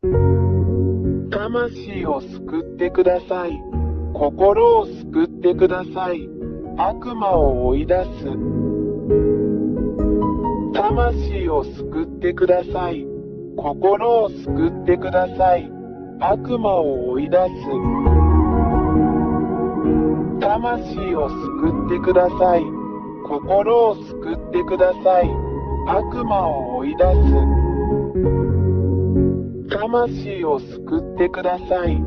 魂を救ってください。心を救ってください。悪魔を追い出す。魂を救ってください。心を救ってください。悪魔を追い出す。魂を救ってください。心を救ってください。悪魔を追い出す。魂を救ってください。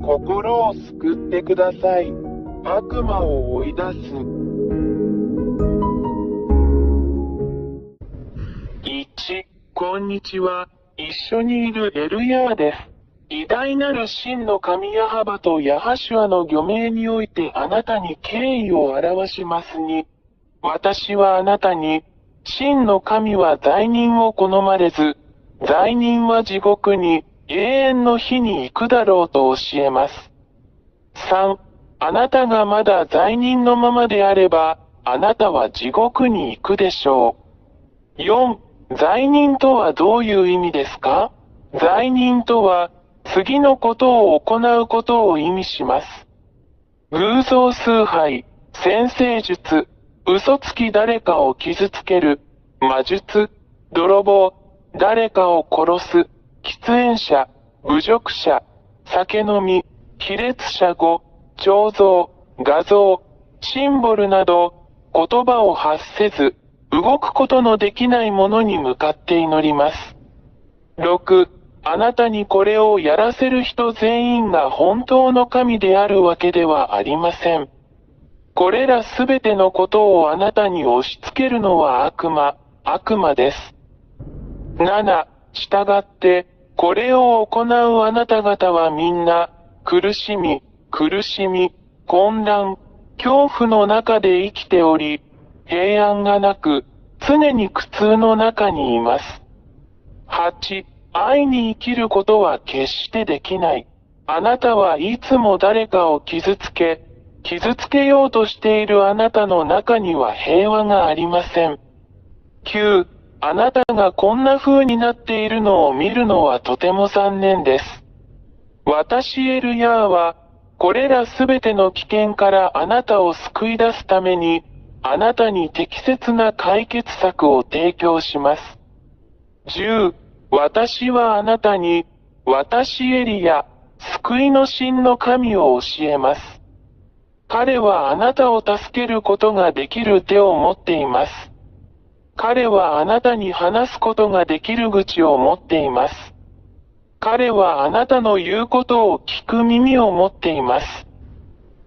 心を救ってください。悪魔を追い出す。1、こんにちは。一緒にいるエルヤーです。偉大なる真の神ヤハバとヤハシュアの御名においてあなたに敬意を表しますに、私はあなたに、真の神は罪人を好まれず、罪人は地獄に永遠の火に行くだろうと教えます。3、あなたがまだ罪人のままであれば、あなたは地獄に行くでしょう。4、罪人とはどういう意味ですか？罪人とは、次のことを行うことを意味します。偶像崇拝、占星術、嘘つき誰かを傷つける、魔術、泥棒、誰かを殺す、喫煙者、侮辱者、酒飲み、卑劣者語、彫像、画像、シンボルなど、言葉を発せず、動くことのできないものに向かって祈ります。6、あなたにこれをやらせる人全員が本当の神であるわけではありません。これらすべてのことをあなたに押し付けるのは悪魔です。7、従って、これを行うあなた方はみんな、苦しみ、混乱、恐怖の中で生きており、平安がなく、常に苦痛の中にいます。8、愛に生きることは決してできない。あなたはいつも誰かを傷つけようとしているあなたの中には平和がありません。9、あなたがこんな風になっているのを見るのはとても残念です。私エルヤーは、これらすべての危険からあなたを救い出すために、あなたに適切な解決策を提供します。10、私はあなたに、私エリヤ、救いの神の神を教えます。彼はあなたを助けることができる手を持っています。彼はあなたに話すことができる口を持っています。彼はあなたの言うことを聞く耳を持っています。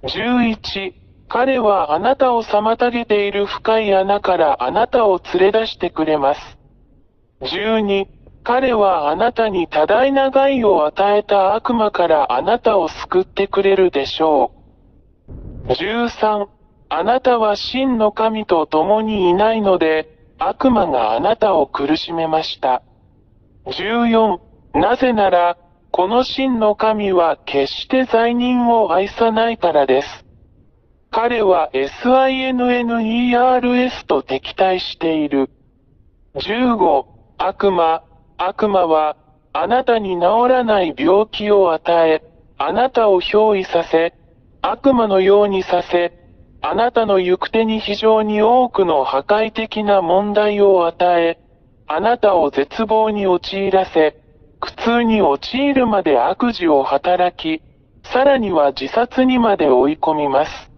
11、彼はあなたを妨げている深い穴からあなたを連れ出してくれます。12、彼はあなたに多大な害を与えた悪魔からあなたを救ってくれるでしょう。13、あなたは真の神と共にいないので、悪魔があなたを苦しめました。14、なぜなら、この真の神は決して罪人を愛さないからです。彼は SINNERS と敵対している。15、悪魔は、あなたに治らない病気を与え、あなたを憑依させ、悪魔のようにさせ、あなたの行く手に非常に多くの破壊的な問題を与え、あなたを絶望に陥らせ、苦痛に陥るまで悪事を働き、さらには自殺にまで追い込みます。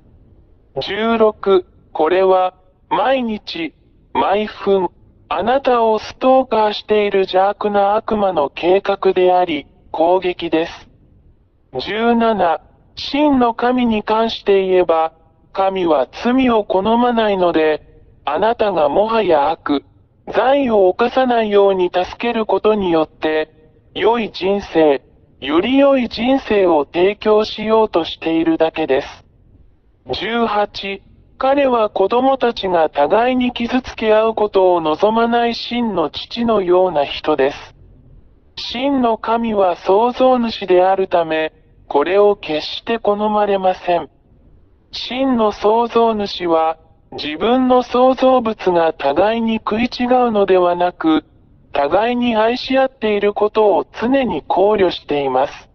16、これは、毎日、毎分、あなたをストーカーしている邪悪な悪魔の計画であり、攻撃です。17、真の神に関して言えば、神は罪を好まないので、あなたがもはや罪を犯さないように助けることによって、より良い人生を提供しようとしているだけです。18、彼は子供たちが互いに傷つけ合うことを望まない真の父のような人です。真の神は創造主であるため、これを決して好まれません。真の創造主は、自分の創造物が互いに食い違うのではなく、互いに愛し合っていることを常に考慮しています。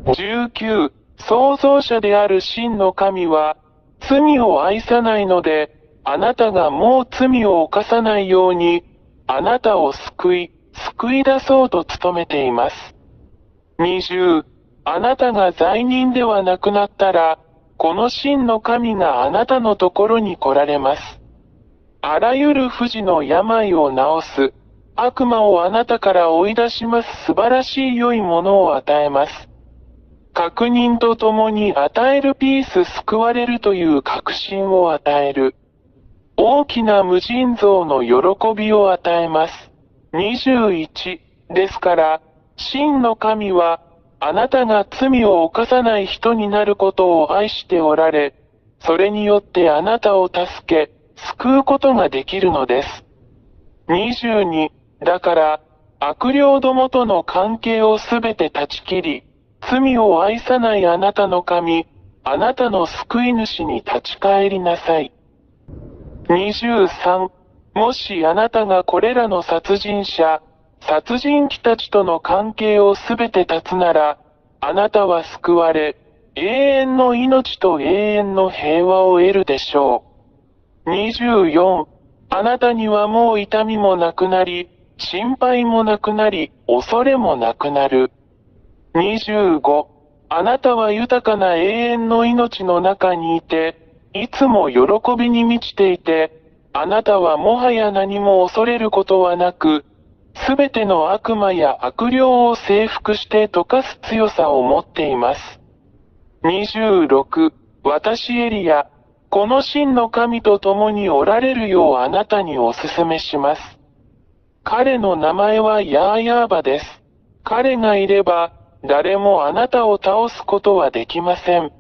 19、創造者である真の神は、罪を愛さないので、あなたがもう罪を犯さないように、あなたを救い出そうと努めています。20、あなたが罪人ではなくなったら、この真の神があなたのところに来られます。あらゆる不治の病を治す、悪魔をあなたから追い出します素晴らしい良いものを与えます。確認とともに与えるピース救われるという確信を与える。大きな無尽蔵の喜びを与えます。21ですから、真の神は、あなたが罪を犯さない人になることを愛しておられ、それによってあなたを助け、救うことができるのです。22だから、悪霊どもとの関係をすべて断ち切り、罪を愛さないあなたの神、あなたの救い主に立ち返りなさい。23もしあなたがこれらの殺人者、殺人鬼たちとの関係をすべて断つなら、あなたは救われ、永遠の命と永遠の平和を得るでしょう。24あなたにはもう痛みもなくなり、心配もなくなり、恐れもなくなる。25あなたは豊かな永遠の命の中にいて、いつも喜びに満ちていて、あなたはもはや何も恐れることはなく、すべての悪魔や悪霊を征服して溶かす強さを持っています。26私エリア、この真の神と共におられるようあなたにお勧めします。彼の名前はヤーヤーバです。彼がいれば、誰もあなたを倒すことはできません。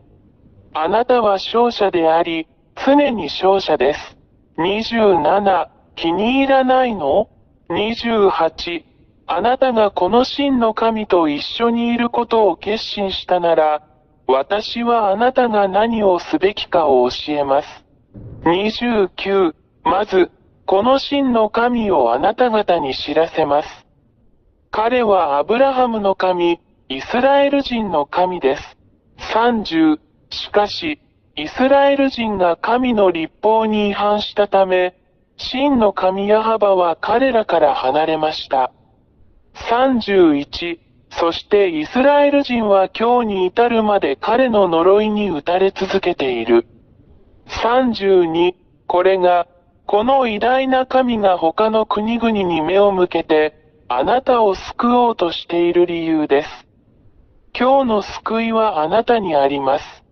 あなたは勝者であり、常に勝者です。27気に入らないの ?28 あなたがこの真の神と一緒にいることを決心したなら、私はあなたが何をすべきかを教えます。29まず、この真の神をあなた方に知らせます。彼はアブラハムの神、イスラエル人の神です。30しかし、イスラエル人が神の律法に違反したため、真の神ヤハバは彼らから離れました。31そしてイスラエル人は今日に至るまで彼の呪いに打たれ続けている。32これが、この偉大な神が他の国々に目を向けて、あなたを救おうとしている理由です。今日の救いはあなたにあります。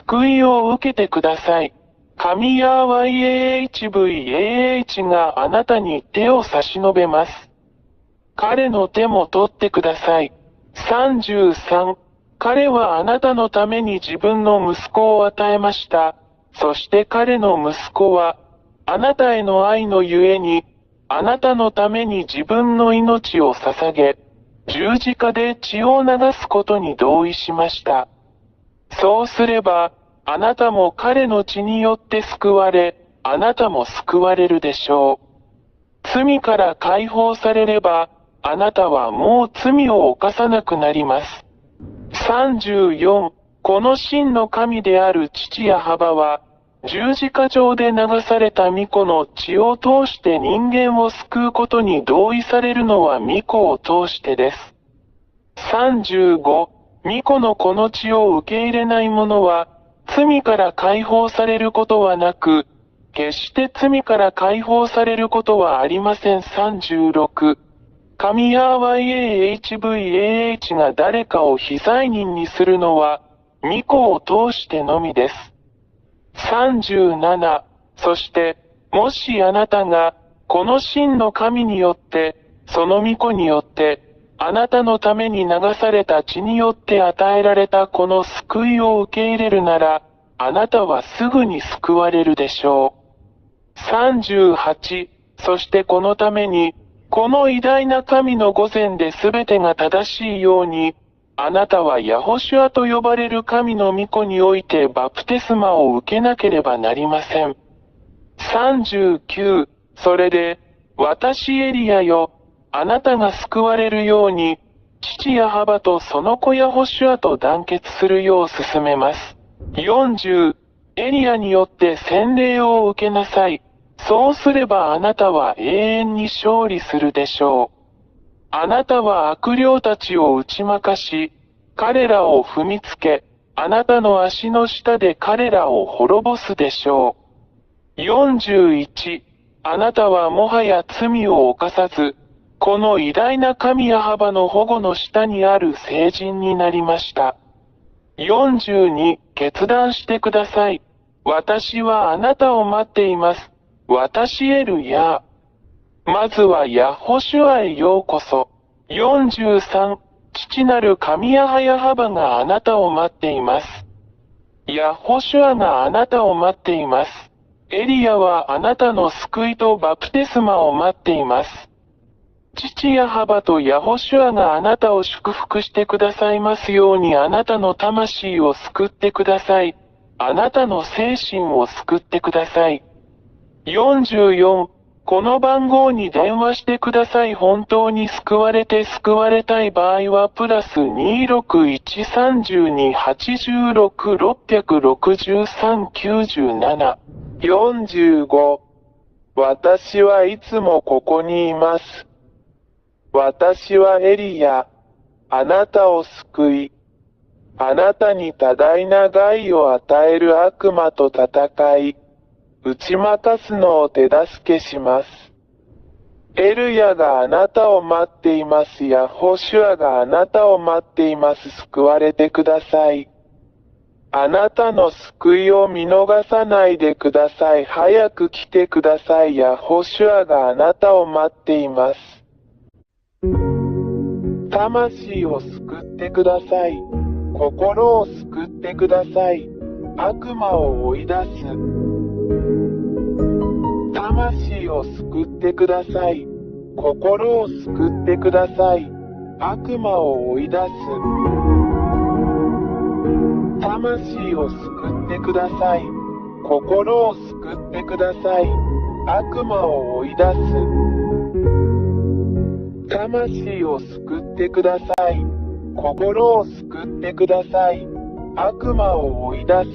救いを受けてください。神ヤー YAHVAH があなたに手を差し伸べます。彼の手も取ってください。33彼はあなたのために自分の息子を与えました。そして彼の息子は、あなたへの愛のゆえに、あなたのために自分の命を捧げ、十字架で血を流すことに同意しました。そうすれば、あなたも彼の血によって救われ、あなたも救われるでしょう。罪から解放されれば、あなたはもう罪を犯さなくなります。34この真の神である父ヤハバは、十字架上で流された御子の血を通して人間を救うことに同意されるのは御子を通してです。35御子のこの血を受け入れない者は、罪から解放されることはなく、決して罪から解放されることはありません。36神ヤー YAHVAH が誰かを非罪人にするのは、御子を通してのみです。37そして、もしあなたが、この真の神によって、その御子によって、あなたのために流された血によって与えられたこの救いを受け入れるなら、あなたはすぐに救われるでしょう。38そしてこのために、この偉大な神の御前で全てが正しいように、あなたはヤホシュアと呼ばれる神の御子においてバプテスマを受けなければなりません。39それで、私エリアよ、あなたが救われるように、父ヤハバとその子ヤホシュアと団結するよう進めます。40、エリアによって洗礼を受けなさい。そうすればあなたは永遠に勝利するでしょう。あなたは悪霊たちを打ち負かし、彼らを踏みつけ、あなたの足の下で彼らを滅ぼすでしょう。41、あなたはもはや罪を犯さず、この偉大な神ヤハバの保護の下にある聖人になりました。42、決断してください。私はあなたを待っています。私エルヤ。まずはヤホシュアへようこそ。43、父なる神ヤハヤハバがあなたを待っています。ヤホシュアがあなたを待っています。エリアはあなたの救いとバプテスマを待っています。父ヤハバとヤホシュアがあなたを祝福してくださいますようにあなたの魂を救ってください。あなたの精神を救ってください。44、この番号に電話してください。本当に救われて救われたい場合はプラス26132866397。45、私はいつもここにいます。私はエリヤ、あなたを救い、あなたに多大な害を与える悪魔と戦い、打ち負かすのを手助けします。エルヤがあなたを待っています。ヤホシュアがあなたを待っています。救われてください。あなたの救いを見逃さないでください。早く来てください。ヤホシュアがあなたを待っています。魂を救ってください。心を救ってください。悪魔を追い出す。魂を救ってください。心を救ってください。悪魔を追い出す。魂を救ってください。心を救ってください。悪魔を追い出す。魂を救ってください。心を救ってください。悪魔を追い出す。